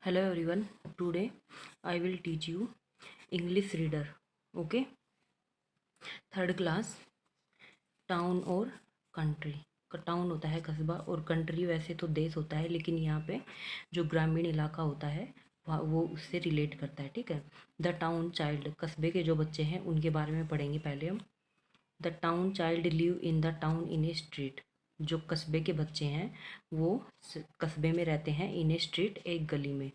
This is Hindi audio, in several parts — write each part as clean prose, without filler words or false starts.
Hello everyone. Today I will teach you English reader. Okay. Third class town और कंट्री का टाउन होता है कस्बा और कंट्री वैसे तो देश होता है, लेकिन यहाँ पे जो ग्रामीण इलाका होता है वो उससे रिलेट करता है। ठीक है। द टाउन चाइल्ड कस्बे के जो बच्चे हैं उनके बारे में पढ़ेंगे पहले हम। The town child live in the town in a street. जो कस्बे के बच्चे हैं वो कस्बे में रहते हैं इन ए स्ट्रीट, एक गली में।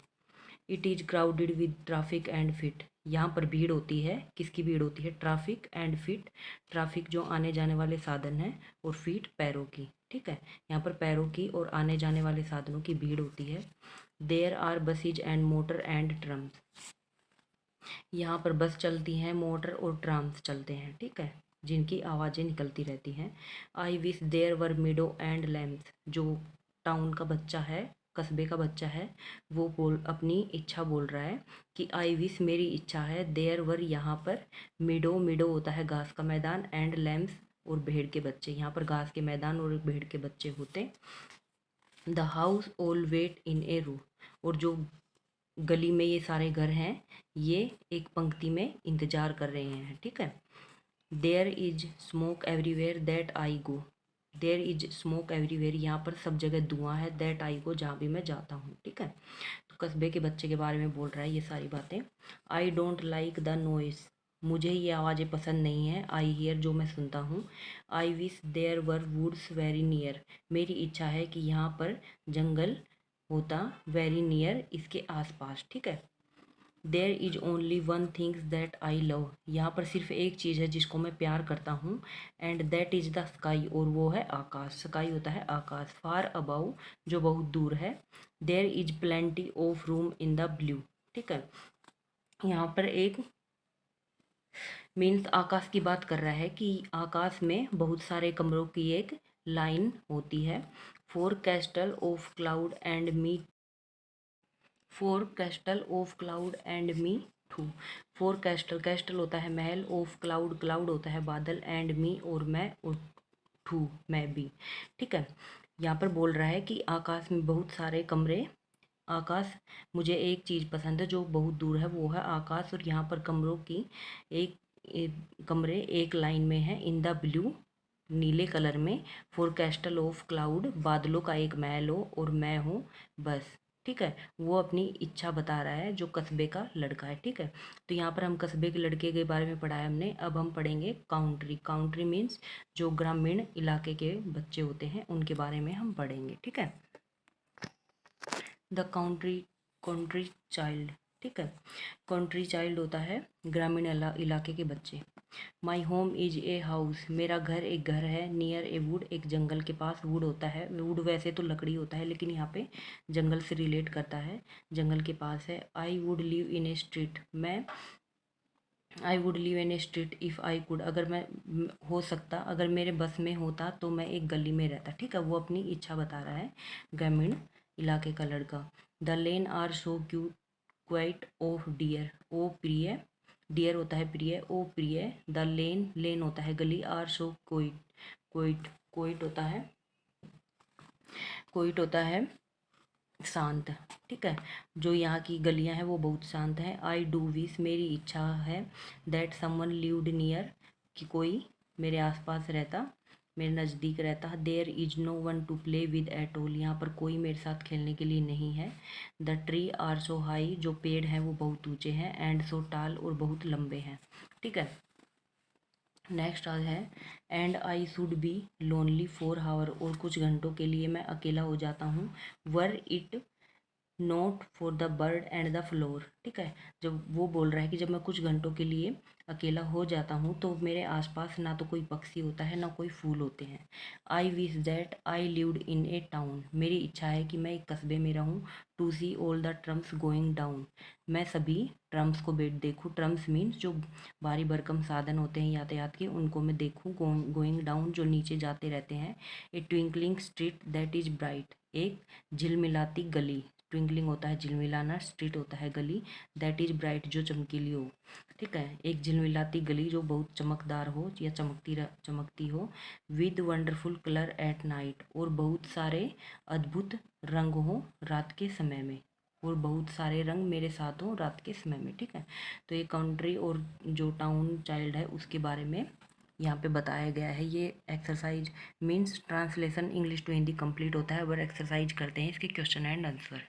It is crowded with traffic and fit. यहाँ पर भीड़ होती है। किसकी भीड़ होती है? Traffic and fit. ट्रैफिक जो आने जाने वाले साधन हैं और फीट पैरों की। ठीक है। यहाँ पर पैरों की और आने जाने वाले साधनों की भीड़ होती है। There are buses and motor and trams. यहाँ पर बस चलती हैं, मोटर और ट्राम्स चलते हैं। ठीक है, जिनकी आवाज़ें निकलती रहती हैं। I wish there were meadow and lamps. जो टाउन का बच्चा है, कस्बे का बच्चा है, वो अपनी इच्छा बोल रहा है कि आई विश मेरी इच्छा है, देयर वर यहाँ पर मिडो। मिडो होता है घास का मैदान, एंड लैम्प्स और भेड़ के बच्चे। यहाँ पर घास के मैदान और भेड़ के बच्चे होते। द हाउस ऑल वेट इन ए रो। और जो गली में ये सारे घर हैं ये एक पंक्ति में इंतजार कर रहे हैं। ठीक है। There is smoke everywhere that I go. There is smoke everywhere, यहाँ पर सब जगह धुआं है। दैट आई गो, जहाँ भी मैं जाता हूँ। ठीक है। तो कस्बे के बच्चे के बारे में बोल रहा है ये सारी बातें। I don't like the noise. मुझे ये आवाज़ें पसंद नहीं है। आई हियर, जो मैं सुनता हूँ। I wish there were woods very near. मेरी इच्छा है कि यहाँ पर जंगल होता, वेरी नियर, इसके आसपास। ठीक है। There is only one things that I love. यहाँ पर सिर्फ एक चीज़ है जिसको मैं प्यार करता हूँ। And that is the sky, और वो है आकाश। स्काई होता है आकाश। फार अबाउ, जो बहुत दूर है। There is plenty of room in the blue. ठीक है। यहाँ पर एक मीन्स आकाश की बात कर रहा है कि आकाश में बहुत सारे कमरों की एक लाइन होती है। For castle of cloud and me. For castle of cloud and me too. For castle, castle होता है महल, ऑफ क्लाउड, क्लाउड होता है बादल, एंड मी और मैं, और टू मैं भी। ठीक है। यहाँ पर बोल रहा है कि आकाश में बहुत सारे कमरे। आकाश, मुझे एक चीज़ पसंद है जो बहुत दूर है, वो है आकाश। और यहाँ पर कमरों की एक कमरे एक लाइन में है, इन द ब्लू, नीले कलर में। फोर कैस्टल ऑफ क्लाउड, बादलों का एक महल हो, और मैं हूँ बस। ठीक है। वो अपनी इच्छा बता रहा है, जो कस्बे का लड़का है। ठीक है। तो यहाँ पर हम कस्बे के लड़के के बारे में पढ़ा है हमने। अब हम पढ़ेंगे काउंट्री। काउंट्री मीन्स जो ग्रामीण इलाके के बच्चे होते हैं उनके बारे में हम पढ़ेंगे। ठीक है। The country child. ठीक है। कंट्री चाइल्ड होता है ग्रामीण इलाके के बच्चे। My home is a house. मेरा घर एक घर है। नियर ए वुड, एक जंगल के पास। वुड होता है, वुड वैसे तो लकड़ी होता है, लेकिन यहाँ पे जंगल से रिलेट करता है, जंगल के पास है। I would live in a street. मैं I would live in a street if I could. अगर मैं हो सकता, अगर मेरे बस में होता तो मैं एक गली में रहता। ठीक है। वो अपनी इच्छा बता रहा है, ग्रामीण इलाके का लड़का। The lane are so cute quite of dear. ओ प्रिय, डियर होता है प्रिय, ओ प्रिय। द लेन, लेन होता है गली। आर सो कोइट, कोइट, कोइट होता है, कोइट होता है शांत। ठीक है। जो यहाँ की गलियाँ हैं वो बहुत शांत हैं। आई डू विश, मेरी इच्छा है, दैट समवन लिव्ड नियर, कि कोई मेरे आसपास रहता, मेरे नज़दीक रहता। There is no one to play with at all. यहाँ पर कोई मेरे साथ खेलने के लिए नहीं है। The tree are so high, जो पेड़ हैं वो बहुत ऊंचे हैं। एंड सो टाल, और बहुत लंबे हैं। ठीक है। नेक्स्ट आज है and I should be lonely for hour. और कुछ घंटों के लिए मैं अकेला हो जाता हूँ। Were it not for the bird and the flower. ठीक है। जब वो बोल रहा है कि जब मैं कुछ घंटों के लिए अकेला हो जाता हूँ तो मेरे आसपास ना तो कोई पक्षी होता है ना कोई फूल होते हैं। I wish that I lived in a town. मेरी इच्छा है कि मैं एक कस्बे में रहूँ। To see all the trams going down. मैं सभी ट्रम्स को बैठ देखूँ। ट्रम्स मीन्स जो भारी भरकम साधन होते हैं यातायात के, उनको मैं देखूँ। गोइंग डाउन, जो नीचे जाते रहते हैं। A twinkling street that is bright. एक झिलमिलाती गली। ट्विंकलिंग होता है झिलमिलाना, स्ट्रीट होता है गली। दैट इज ब्राइट, जो चमकीली हो। ठीक है। एक झिलमिलाती गली जो बहुत चमकदार हो या चमकती हो। With wonderful colour at night, और बहुत सारे अद्भुत रंग हो रात के समय में। और बहुत सारे रंग मेरे साथ हों रात के समय में। ठीक है, तो ये कंट्री और जो टाउन चाइल्ड है उसके बारे में यहाँ पे बताया गया है। ये exercise means translation English to Hindi complete होता है। और एक्सरसाइज करते हैं इसके question and answer.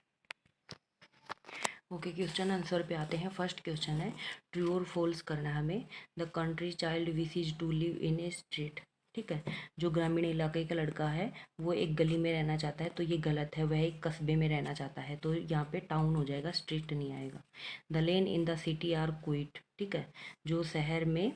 Okay, question answer पे आते हैं। फर्स्ट क्वेश्चन है ट्रू और फॉल्स करना है हमें। The country child wishes to live in a street. ठीक है, जो ग्रामीण इलाके का लड़का है वो एक गली में रहना चाहता है, तो ये गलत है। वह एक कस्बे में रहना चाहता है, तो यहाँ पे टाउन हो जाएगा, स्ट्रीट नहीं आएगा। The lane in the city are quiet. ठीक है, जो शहर में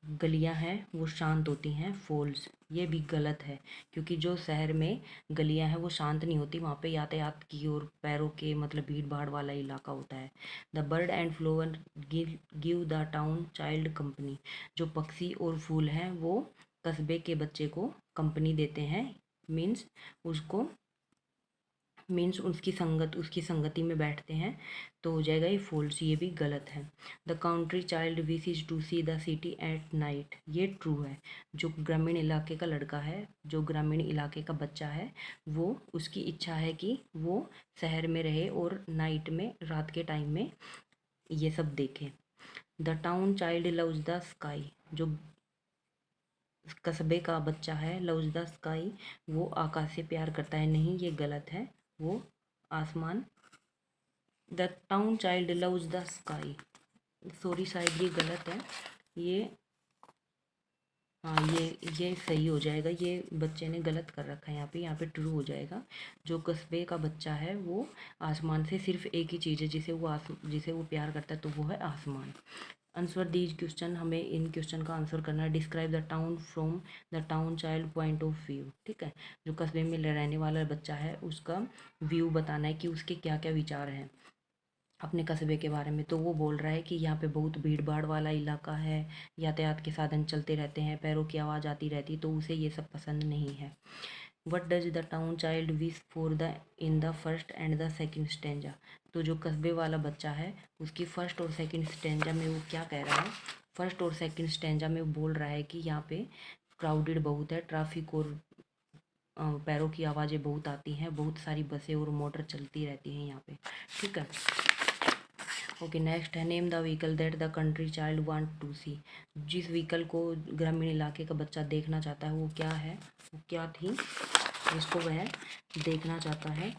गलियां हैं वो शांत होती हैं, फॉल्स। ये भी गलत है, क्योंकि जो शहर में गलियां हैं वो शांत नहीं होती, वहाँ पे यातायात की और पैरों के मतलब भीड़ भाड़ वाला इलाका होता है। The bird and flower give the town child company. जो पक्षी और फूल हैं वो कस्बे के बच्चे को कंपनी देते हैं, मीन्स उसको उसकी संगति में बैठते हैं, तो हो जाएगा ये फॉल्स, ये भी गलत है। The country child wishes to see the city at night. ये ट्रू है। जो ग्रामीण इलाके का लड़का है, जो ग्रामीण इलाके का बच्चा है, वो उसकी इच्छा है कि वो शहर में रहे और नाइट में, रात के टाइम में ये सब देखे। The town child loves the sky. जो कस्बे का बच्चा है लव्स द स्काई, वो आकाश से प्यार करता है। नहीं, ये गलत है, वो आसमान। The town child loves the sky, sorry शायद ये गलत है। ये हाँ, ये सही हो जाएगा। ये बच्चे ने गलत कर रखा है यहाँ पे ट्रू हो जाएगा। जो कस्बे का बच्चा है वो आसमान से सिर्फ एक ही चीज़ है जिसे वो प्यार करता है, तो वो है आसमान। आंसर दीज क्वेश्चन, हमें इन क्वेश्चन का आंसर करना है। Describe the town from the town child point of view. ठीक है, जो कस्बे में रहने वाला बच्चा है उसका व्यू बताना है कि उसके क्या क्या विचार हैं अपने कस्बे के बारे में। तो वो बोल रहा है कि यहाँ पे बहुत भीड़ भाड़ वाला इलाका है, यातायात के साधन चलते रहते हैं, पैरों की आवाज़ आती रहती, तो उसे ये सब पसंद नहीं है। What does the town child wish for the in the first and the second stanza. तो जो कस्बे वाला बच्चा है उसकी फर्स्ट और सेकेंड स्टेंजा में वो क्या कह रहा है। फर्स्ट और सेकेंड स्टेंजा में वो बोल रहा है कि यहाँ पे क्राउडेड बहुत है, ट्रैफिक और पैरों की आवाज़ें बहुत आती हैं, बहुत सारी बसें और मोटर चलती रहती हैं यहाँ पे। ठीक है, ओके, नेक्स्ट है name the vehicle that the country child want to see. जिस व्हीकल को ग्रामीण इलाके का बच्चा देखना चाहता है वो क्या है, वो क्या थी जिसको वह देखना चाहता है।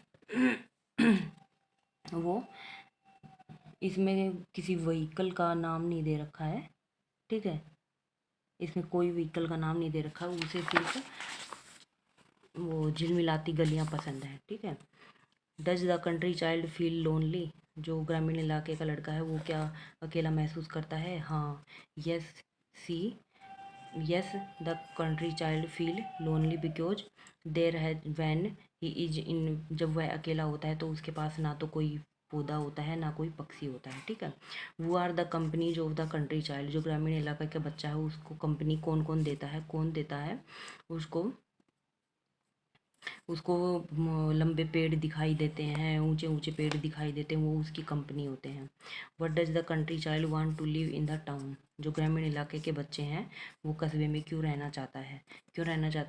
वो इसमें किसी व्हीकल का नाम नहीं दे रखा है। ठीक है, इसमें कोई व्हीकल का नाम नहीं दे रखा, उसे सिर्फ वो झिलमिलाती गलियां पसंद है। ठीक है, does the country child feel lonely. जो ग्रामीण इलाके का लड़का है वो क्या अकेला महसूस करता है। हाँ, yes see yes the country child feel lonely because there है वैन ही इज इन। जब वह अकेला होता है तो उसके पास ना तो कोई पौधा होता है ना कोई पक्षी होता है। ठीक है, who are the companies of the country child. जो ग्रामीण इलाके का बच्चा है उसको कंपनी कौन कौन देता है, कौन देता है उसको उसको लंबे पेड़ दिखाई देते हैं, ऊंचे ऊंचे पेड़ दिखाई देते हैं, वो उसकी कंपनी होते हैं। What does the country child want to live in the town. जो ग्रामीण इलाके के बच्चे हैं वो कस्बे में क्यों रहना चाहता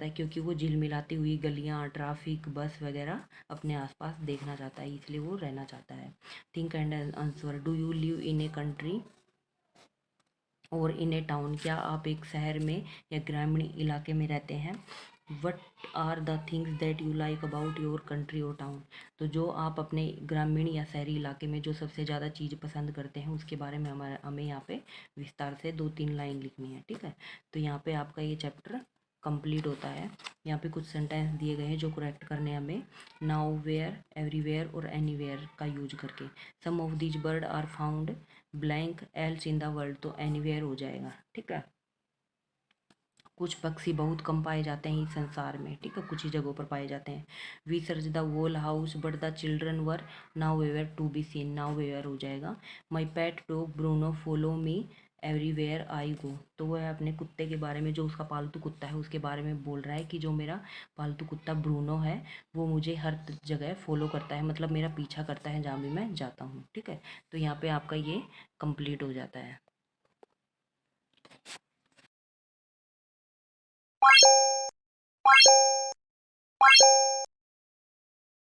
है, क्योंकि वो झिलमिलाती हुई गलियां, ट्रैफिक, बस वगैरह अपने आसपास देखना चाहता है, इसलिए वो रहना चाहता है। Think and answer, do you live in a country और इन ए टाउन। क्या आप एक शहर में या ग्रामीण इलाके में रहते हैं। What are the things that you like about your country और टाउन। तो जो आप अपने ग्रामीण या शहरी इलाके में जो सबसे ज़्यादा चीज़ पसंद करते हैं उसके बारे में हमें यहाँ पे विस्तार से 2-3 लाइन लिखनी है। ठीक है, तो यहाँ पे आपका ये चैप्टर कंप्लीट होता है। यहाँ पे कुछ सेंटेंस दिए गए हैं जो करेक्ट करने हमें नाउ, वेयर, एवरीवेयर और एनीवेयर का यूज करके। Some of these bird are found blank else in the world, तो एनीवेयर हो जाएगा। ठीक है, कुछ पक्षी बहुत कम पाए जाते हैं इस संसार में। ठीक है, कुछ ही जगहों पर पाए जाते हैं। We search the whole house but the children were nowhere to be seen, nowhere हो जाएगा। My pet dog Bruno follow me everywhere I go, तो वह अपने कुत्ते के बारे में, जो उसका पालतू कुत्ता है उसके बारे में बोल रहा है कि जो मेरा पालतू कुत्ता ब्रूनो है वो मुझे हर जगह फॉलो करता है, मतलब मेरा पीछा करता है जहाँ भी मैं जाता हूँ। ठीक है, तो यहाँ पे आपका ये कंप्लीट हो जाता है।